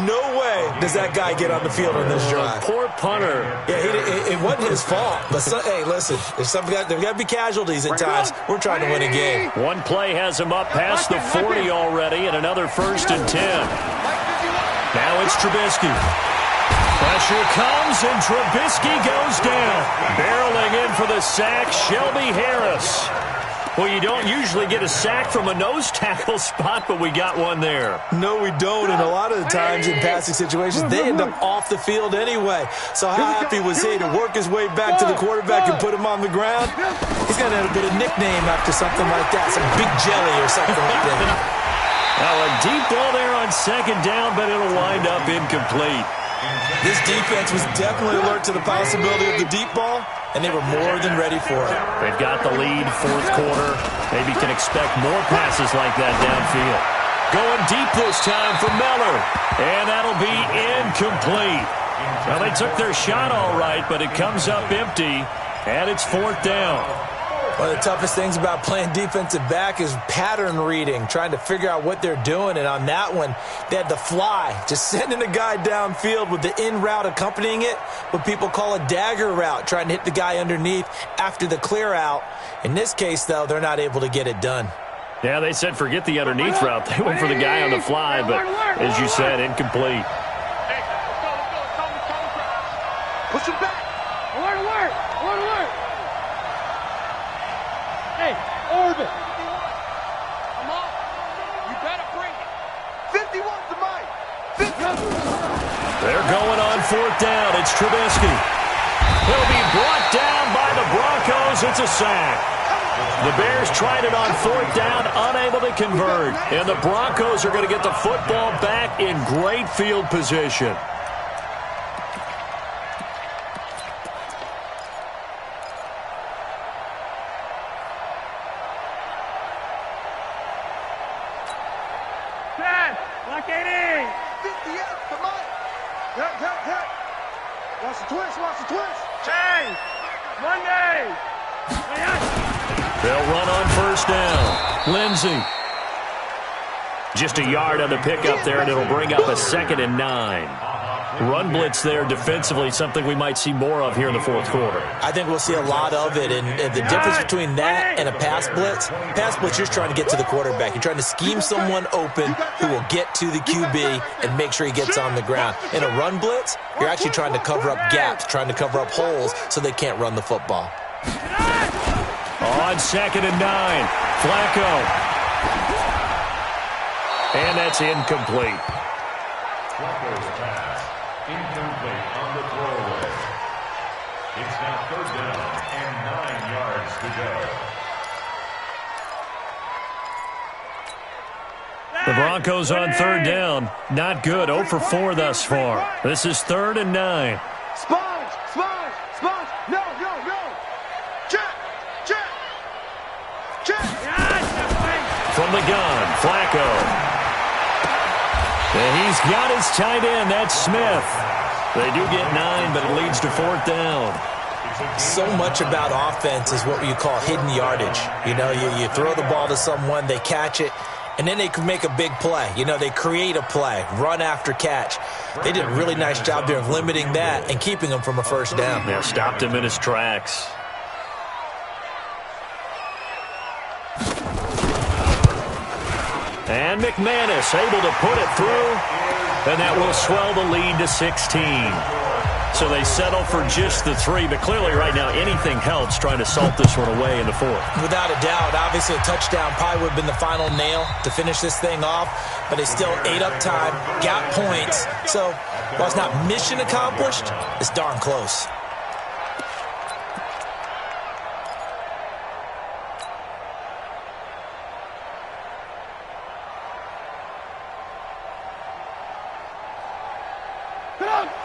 Speaker 3: No way does that guy get on the field on this drive.
Speaker 1: Poor punter.
Speaker 3: Yeah, it wasn't his fault. But, hey, listen, there's got to be casualties at times. We're trying to win a game.
Speaker 1: One play has him up past the 40 already, and another 1st and 10. Now it's Trubisky. Pressure comes, and Trubisky goes down. Barreling in for the sack, Shelby Harris. Well, you don't usually get a sack from a nose tackle spot, but we got one there.
Speaker 3: No, we don't, and a lot of the times in passing situations, they end up off the field anyway. So how happy was he to work his way back to the quarterback and put him on the ground? He's got a bit of nickname after something like that, some big jelly or something like that.
Speaker 1: Now a deep ball there on 2nd down, but it'll wind up incomplete.
Speaker 3: This defense was definitely alert to the possibility of the deep ball, and they were more than ready for it.
Speaker 1: They've got the lead, 4th quarter. Maybe can expect more passes like that downfield. Going deep this time for Miller, and that'll be incomplete. Well, they took their shot all right, but it comes up empty, and it's 4th down.
Speaker 3: One of the toughest things about playing defensive back is pattern reading, trying to figure out what they're doing. And on that one, they had the fly, just sending a guy downfield with the in route accompanying it, what people call a dagger route, trying to hit the guy underneath after the clear out. In this case, though, they're not able to get it done.
Speaker 1: Yeah, they said forget the underneath route. They went for the guy on the fly, but as you said, incomplete.
Speaker 2: Push him back.
Speaker 5: Alert! Hey, orbit.
Speaker 2: Come on. You better bring it. 51's the mic. 50.
Speaker 1: They're going on 4th down. It's Trubisky. He'll be brought down by the Broncos. It's a sack. The Bears tried it on 4th down, unable to convert. And the Broncos are going to get the football back in great field position.
Speaker 2: Watch the twist.
Speaker 5: Change. Monday.
Speaker 1: They'll run on 1st down. Lindsey. Just a yard on the pickup there, and it'll bring up a 2nd and 9. Run blitz there defensively, something we might see more of here in the 4th quarter.
Speaker 3: I think we'll see a lot of it, and the difference between that and a pass blitz, you're just trying to get to the quarterback. You're trying to scheme someone open who will get to the QB and make sure he gets on the ground. In a run blitz, you're actually trying to cover up gaps, trying to cover up holes so they can't run the football.
Speaker 1: On 2nd and 9, Flacco. And that's incomplete.
Speaker 4: Flacco's pass, incomplete on the throwaway. It's now 3rd down and 9 yards to go.
Speaker 1: The Broncos on 3rd down. Not good. 0 for 4 thus far. This is 3rd and 9.
Speaker 2: Sponge. No. Check.
Speaker 1: From the gun, Flacco. And he's got his tight end. That's Smith. They do get 9, but it leads to 4th down.
Speaker 3: So much about offense is what you call hidden yardage. You know, you throw the ball to someone, they catch it, and then they can make a big play. You know, they create a play, run after catch. They did a really nice job there of limiting that and keeping him from a first down.
Speaker 1: Yeah, stopped him in his tracks. And McManus able to put it through, and that will swell the lead to 16. So they settle for just the 3, but clearly right now anything helps trying to salt this one away in the 4th.
Speaker 3: Without a doubt, obviously a touchdown probably would have been the final nail to finish this thing off, but they still ate up time, got points. So while it's not mission accomplished, it's darn close.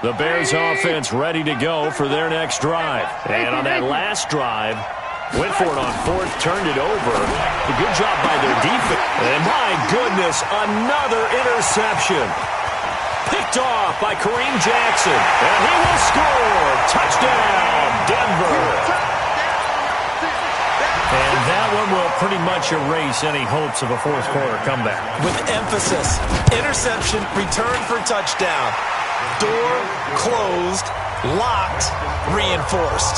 Speaker 1: The Bears offense ready to go for their next drive. And on that last drive, went for it on 4th, turned it over. A good job by their defense. And my goodness, another interception. Picked off by Kareem Jackson. And he will score. Touchdown, Denver. And that one will pretty much erase any hopes of a 4th quarter comeback.
Speaker 3: With emphasis, interception, return for touchdown. Door closed, locked, reinforced.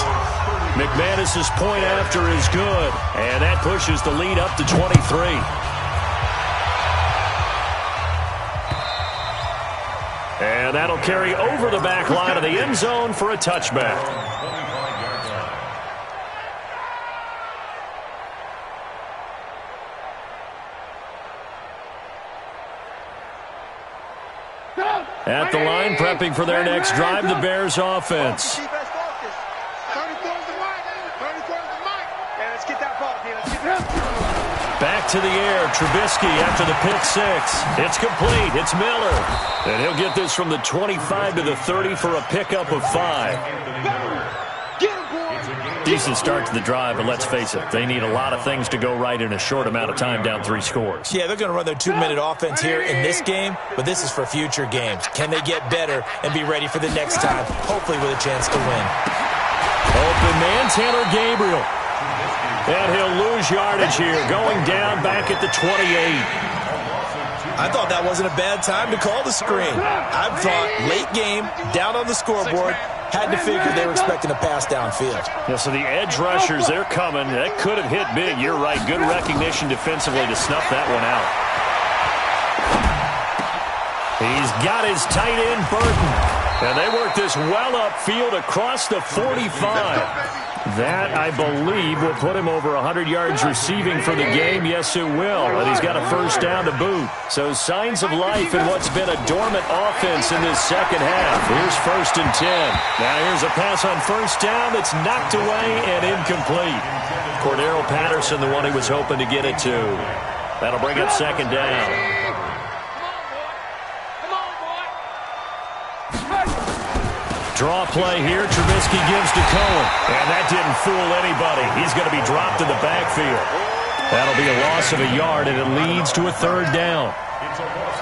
Speaker 1: McManus's point after is good, and that pushes the lead up to 23. And that'll carry over the back line of the end zone for a touchback. At the line, prepping for their next drive, the Bears offense. Back to the air, Trubisky after the pick 6. It's complete, it's Miller. And he'll get this from the 25 to the 30 for a pickup of 5. Decent start to the drive, but let's face it, they need a lot of things to go right in a short amount of time, down 3 scores.
Speaker 3: Yeah, they're going to run their 2-minute offense here in this game, but this is for future games. Can they get better and be ready for the next time, hopefully with a chance to win?
Speaker 1: Open man, Taylor Gabriel. And he'll lose yardage here, going down back at the 28.
Speaker 3: I thought that wasn't a bad time to call the screen. I thought late game, down on the scoreboard, had to figure they were expecting a pass downfield.
Speaker 1: Yeah, so the edge rushers, they're coming. That could have hit big. You're right. Good recognition defensively to snuff that one out. He's got his tight end, Burton. And they work this well upfield across the 45. That, I believe, will put him over 100 yards receiving for the game. Yes, it will. And he's got a first down to boot. So signs of life in what's been a dormant offense in this second half. Here's 1st and 10. Now here's a pass on first down that's knocked away and incomplete. Cordero Patterson, the one he was hoping to get it to. That'll bring up 2nd down. Draw play here. Trubisky gives to Cohen. And that didn't fool anybody. He's going to be dropped in the backfield. That'll be a loss of a yard, and it leads to a 3rd down.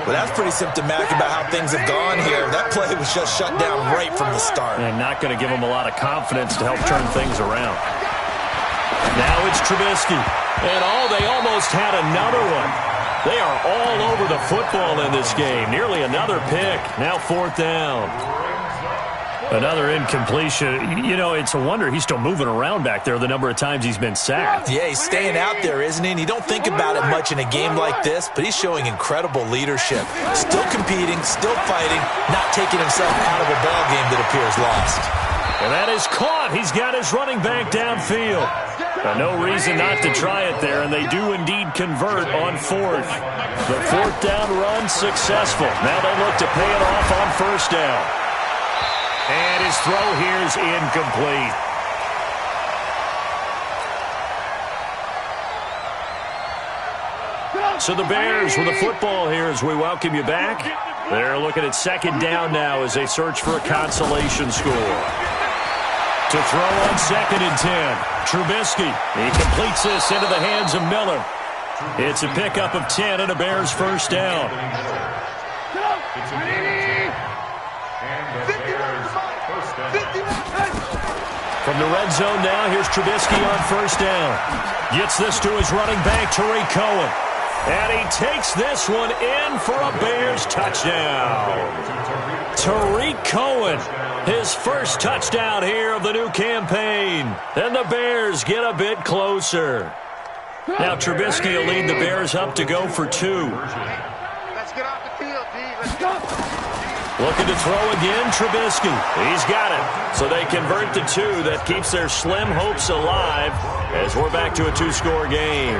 Speaker 3: Well, that's pretty symptomatic about how things have gone here. That play was just shut down right from the start.
Speaker 1: And not going to give him a lot of confidence to help turn things around. Now it's Trubisky. And they almost had another one. They are all over the football in this game. Nearly another pick. Now 4th down. Another incompletion. You know, it's a wonder he's still moving around back there the number of times he's been sacked.
Speaker 3: Yeah, he's staying out there, isn't he? And you don't think about it much in a game like this, but he's showing incredible leadership. Still competing, still fighting, not taking himself out of a ball game that appears lost.
Speaker 1: And that is caught. He's got his running back downfield. No reason not to try it there, and they do indeed convert on 4th. The 4th down run successful. Now they look to pay it off on 1st down. And his throw here is incomplete. So the Bears with the football here as we welcome you back. They're looking at 2nd down now as they search for a consolation score. To throw on 2nd and 10. Trubisky. He completes this into the hands of Miller. It's a pickup of 10 and a Bears 1st down.
Speaker 4: And the Bears first down.
Speaker 1: From the red zone now, here's Trubisky on first down. Gets this to his running back, Tariq Cohen. And he takes this one in for a Bears touchdown. Tariq Cohen, his first touchdown here of the new campaign. And the Bears get a bit closer. Now Trubisky will lead the Bears up to go for 2.
Speaker 2: Let's get off the field, D. Let's go.
Speaker 1: Looking to throw again, Trubisky. He's got it. So they convert to 2. That keeps their slim hopes alive as we're back to a 2-score game.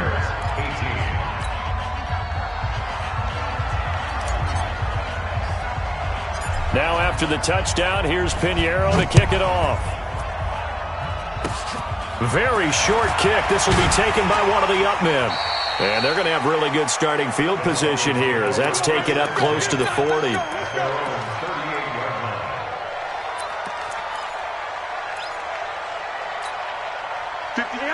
Speaker 1: Now after the touchdown, here's Pinheiro to kick it off. Very short kick. This will be taken by one of the up men. And they're going to have really good starting field position here as that's taken up close to the 40.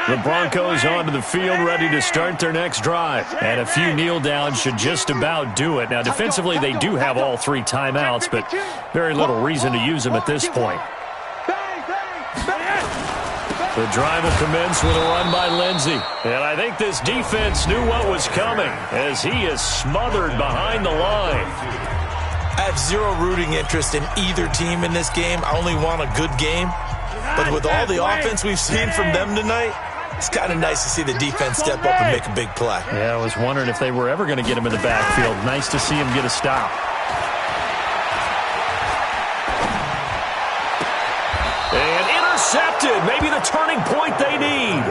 Speaker 1: The Broncos onto the field ready to start their next drive. And a few kneel downs should just about do it. Now defensively they do have all 3 timeouts, but very little reason to use them at this point. The drive will commence with a run by Lindsey. And I think this defense knew what was coming as he is smothered behind the line.
Speaker 3: I have zero rooting interest in either team in this game. I only want a good game. But with all the offense we've seen from them tonight, it's kind of nice to see the defense step up and make a big play.
Speaker 1: Yeah, I was wondering if they were ever going to get him in the backfield. Nice to see him get a stop. And intercepted. Maybe the turning point they need.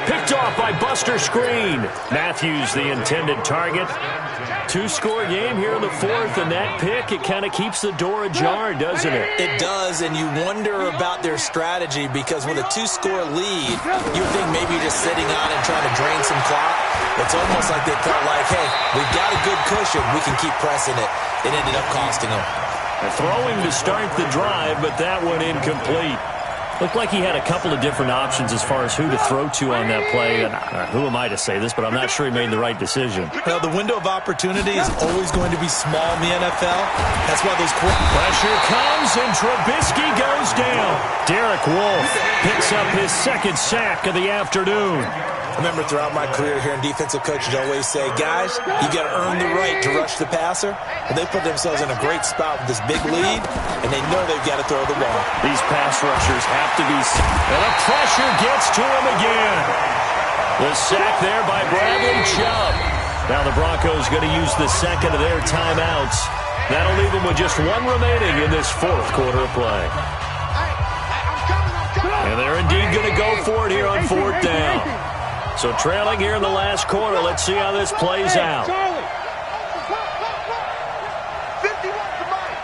Speaker 1: Picked off by Buster Screen. Matthews, the intended target. 2-score game here in the 4th, and that pick, it kind of keeps the door ajar, doesn't it?
Speaker 3: It does, and you wonder about their strategy because with a 2-score lead, you would think maybe you're just sitting on and trying to drain some clock. It's almost like they felt like, hey, we've got a good cushion. We can keep pressing it. It ended up costing them.
Speaker 1: Throwing to start the drive, but that one incomplete. Looked like he had a couple of different options as far as who to throw to on that play. And who am I to say this, but I'm not sure he made the right decision.
Speaker 3: Well, the window of opportunity is always going to be small in the NFL. That's why those
Speaker 1: pressure comes, and Trubisky goes down. Derek Wolfe picks up his 2nd sack of the afternoon.
Speaker 3: I remember throughout my career here in defensive coaches always say, guys, you got to earn the right to rush the passer. And they put themselves in a great spot with this big lead, and they know they've got to throw the ball.
Speaker 1: These pass rushers have to be... And the pressure gets to him again. The sack there by Bradley Chubb. Now the Broncos going to use the 2nd of their timeouts. That'll leave them with just 1 remaining in this 4th quarter of play. And they're indeed going to go for it here on 4th down. So trailing here in the last quarter. Let's see how this plays out.
Speaker 2: 50 wants the money.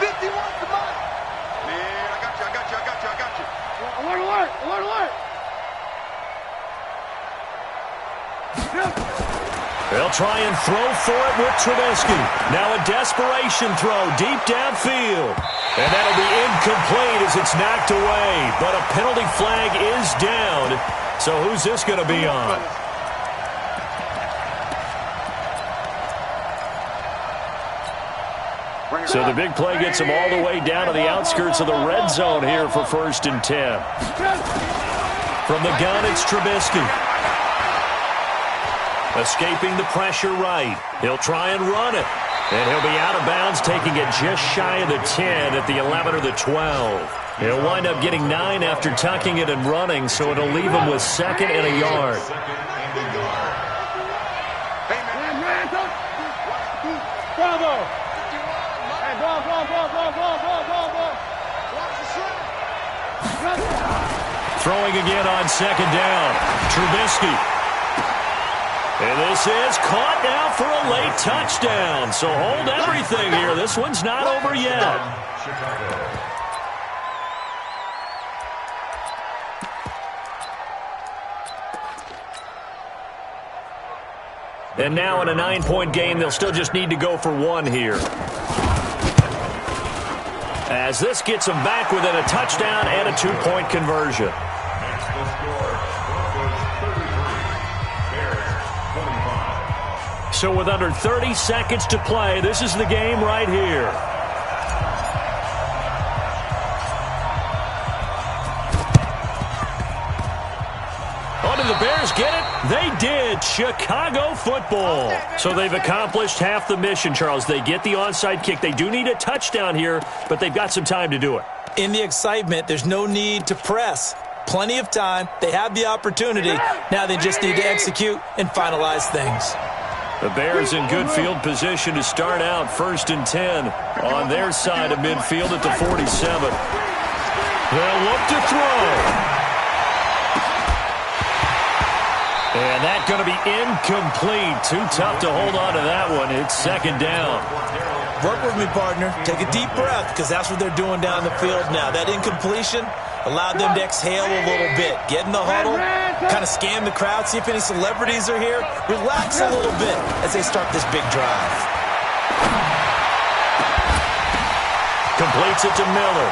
Speaker 2: 50 wants the money. Man, I got you. Alert.
Speaker 1: They'll try and throw for it with Trubisky. Now a desperation throw deep downfield. And that'll be incomplete as it's knocked away. But a penalty flag is down. So who's this going to be on? So the big play gets him all the way down to the outskirts of the red zone here for 1st and 10. From the gun, it's Trubisky. Escaping the pressure right. He'll try and run it. And he'll be out of bounds, taking it just shy of the 10 at the 11 or the 12. He'll wind up getting 9 after tucking it and running, so it'll leave him with 2nd and a yard.
Speaker 5: Bravo! Hey, ball.
Speaker 1: Throwing again on 2nd down. Trubisky. And this is caught now for a late touchdown. So hold everything here. This one's not over yet. And now in a 9-point game, they'll still just need to go for 1 here. As this gets them back within a touchdown and a 2-point conversion. So with under 30 seconds to play, this is the game right here. Chicago football. So they've accomplished half the mission, Charles. They get the onside kick. They do need a touchdown here, but they've got some time to do it.
Speaker 3: In the excitement, there's no need to press. Plenty of time. They have the opportunity. Now they just need to execute and finalize things.
Speaker 1: The Bears in good field position to start out 1st and 10 on their side of midfield at the 47. They'll look to throw. And that's going to be incomplete. Too tough to hold on to that one. It's 2nd down.
Speaker 3: Work with me, partner. Take a deep breath, because that's what they're doing down the field now. That incompletion allowed them to exhale a little bit. Get in the huddle, kind of scan the crowd, see if any celebrities are here. Relax a little bit as they start this big drive.
Speaker 1: Completes it to Miller.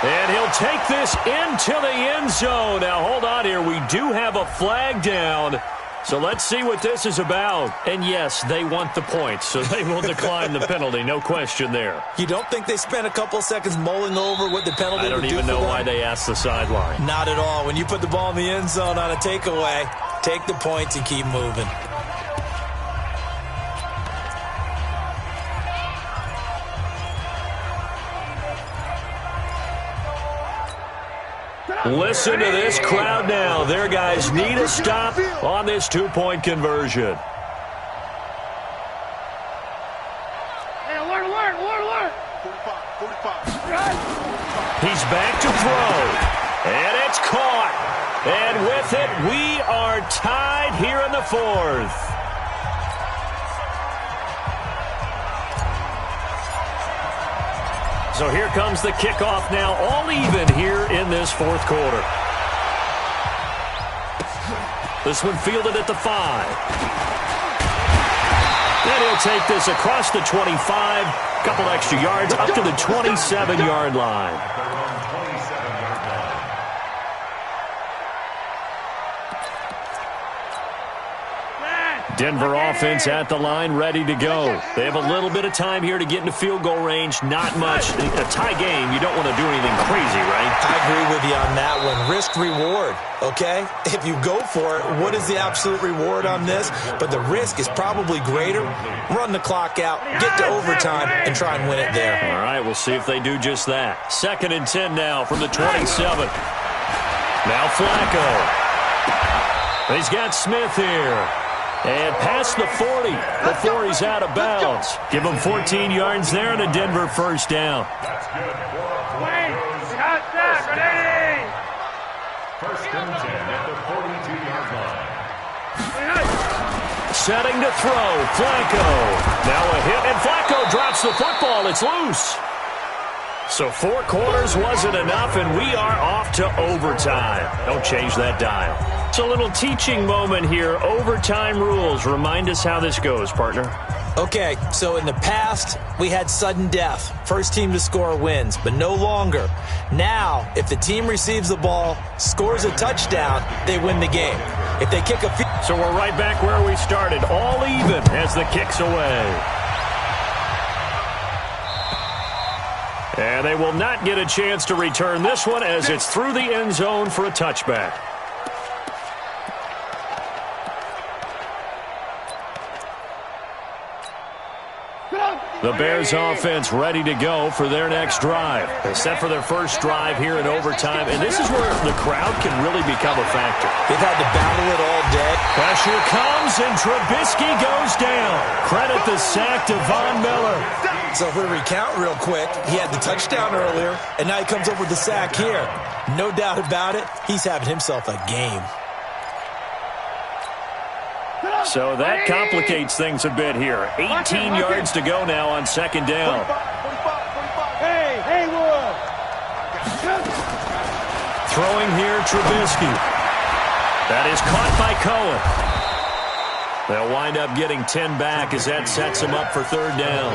Speaker 1: And he'll take this into the end zone. Now, hold on here. We do have a flag down. So let's see what this is about. And, yes, they want the points, so they will decline the penalty. No question there.
Speaker 3: You don't think they spent a couple of seconds mulling over what the penalty would do?
Speaker 1: I don't even know why they asked the sideline.
Speaker 3: Not at all. When you put the ball in the end zone on a takeaway, take the points and keep moving.
Speaker 1: Listen to this crowd now. Their guys need a stop on this 2-point conversion.
Speaker 5: Hey, alert, alert, alert, alert.
Speaker 2: 45.
Speaker 1: He's back to throw. And it's caught. And with it, we are tied here in the 4th. So here comes the kickoff now, all even here in this 4th quarter. This one fielded at the 5. And he'll take this across the 25, couple extra yards, up to the 27-yard line. Denver offense at the line, ready to go. They have a little bit of time here to get into field goal range. Not much. In a tie game, you don't want to do anything crazy, right?
Speaker 3: I agree with you on that one. Risk-reward, okay? If you go for it, what is the absolute reward on this? But the risk is probably greater. Run the clock out, get to overtime, and try and win it there.
Speaker 1: All right, we'll see if they do just that. 2nd and 10 now from the 27. Now Flacco. He's got Smith here. And past the 40 before he's out of bounds. Give him 14 yards there and a Denver 1st down.
Speaker 4: That's good.
Speaker 5: Wait, stop, ready.
Speaker 4: 1st and 10 at the 42-yard line.
Speaker 1: Setting to throw, Flacco. Now a hit, and Flacco drops the football. It's loose. So 4 quarters wasn't enough, and we are off to overtime. Don't change that dial. It's a little teaching moment here. Overtime rules. Remind us how this goes, partner.
Speaker 3: Okay, so in the past, we had sudden death. First team to score wins, but no longer. Now, if the team receives the ball, scores a touchdown, they win the game. If they kick a field...
Speaker 1: So we're right back where we started, all even as the kick's away. And they will not get a chance to return this one as it's through the end zone for a touchback. The Bears offense ready to go for their next drive. They're set for their first drive here in overtime, and this is where the crowd can really become a factor.
Speaker 3: They've had to battle it all day.
Speaker 1: Pressure comes, and Trubisky goes down. Credit the sack to Von Miller.
Speaker 3: So if we recount real quick, he had the touchdown earlier, and now he comes up with the sack here. No doubt about it, he's having himself a game.
Speaker 1: So that complicates things a bit here. 18 yards to go now on 2nd down.
Speaker 5: Hey, Haywood.
Speaker 1: Throwing here, Trubisky. That is caught by Cohen. They'll wind up getting 10 back as that sets them up for 3rd down.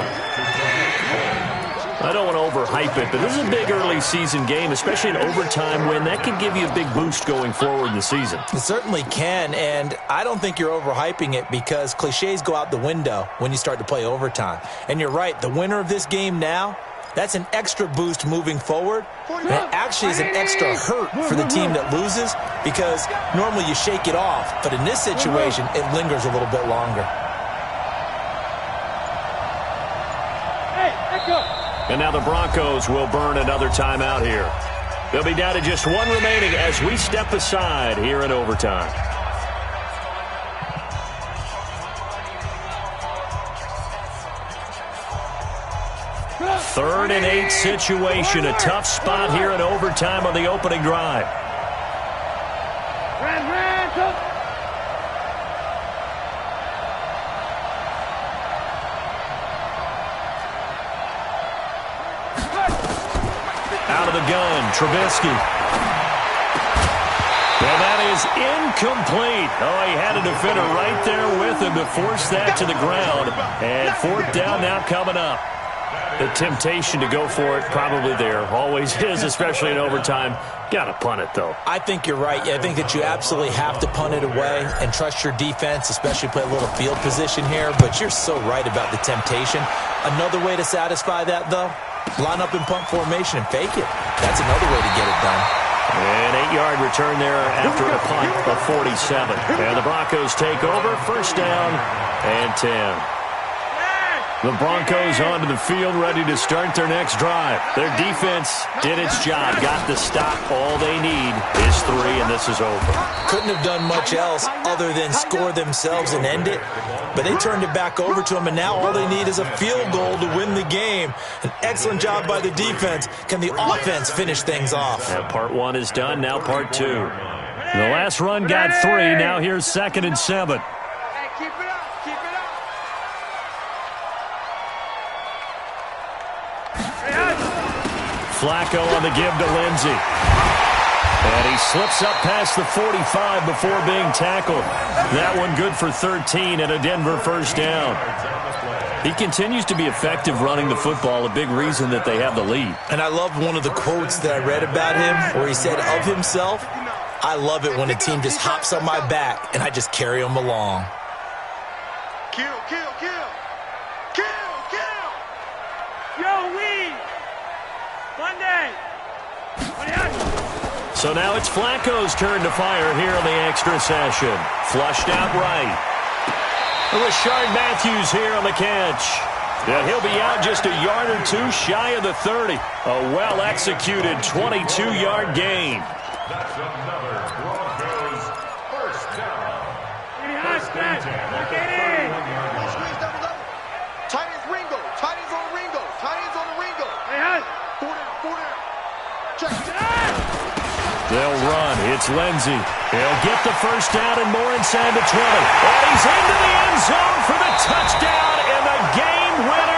Speaker 1: I don't want to overhype it, but this is a big early season game, especially an overtime win. That could give you a big boost going forward in the season.
Speaker 3: It certainly can, and I don't think you're overhyping it because cliches go out the window when you start to play overtime. And you're right, the winner of this game now That's an extra boost moving forward. And it actually is an extra hurt for the team that loses because normally you shake it off. But in this situation, it lingers a little bit longer.
Speaker 1: And now the Broncos will burn another timeout here. They'll be down to just one remaining as we step aside here in overtime. Third and 8 situation. A tough spot here in overtime on the opening drive. Out of the gun, Trubisky. And that is incomplete. Oh, he had a defender right there with him to force that to the ground. And fourth down now coming up. The temptation to go for it probably there. Always is, especially in overtime. Got to punt it, though.
Speaker 3: I think you're right. I think that you absolutely have to punt it away and trust your defense, especially play a little field position here. But you're so right about the temptation. Another way to satisfy that, though, line up in punt formation and fake it. That's another way to get it done.
Speaker 1: An 8-yard return there after a punt of 47. And the Broncos take over. First down and 10. The Broncos onto the field, ready to start their next drive. Their defense did its job, got the stop. All they need is 3, and this is over.
Speaker 3: Couldn't have done much else other than score themselves and end it. But they turned it back over to them, and now all they need is a field goal to win the game. An excellent job by the defense. Can the offense finish things off?
Speaker 1: Yeah, part 1 is done, now part 2. The last run got 3, now here's 2nd and 7.
Speaker 2: Hey, keep it up, keep it up.
Speaker 1: Flacco on the give to Lindsey. And he slips up past the 45 before being tackled. That one good for 13 and a Denver first down. He continues to be effective running the football, a big reason that they have the lead.
Speaker 3: And I love one of the quotes that I read about him where he said of himself, I love it when a team just hops on my back and I just carry them along.
Speaker 2: Kill, kill, kill. Kill, kill. Yo, we. Monday.
Speaker 1: So now it's Flacco's turn to fire here in the extra session. Flushed out right. Rashard Matthews here on the catch. Yeah, he'll be out just a yard or 2 shy of the 30. A well-executed 22-yard gain.
Speaker 4: That's another Broncos first down.
Speaker 2: Tight ends Ringo. Tight ends on Ringo. Tight ends on the Ringo. Four down. Check.
Speaker 1: They'll run. It's Lindsey. He'll get the first down and more inside the 20. And he's into the end zone for the touchdown and the game winner.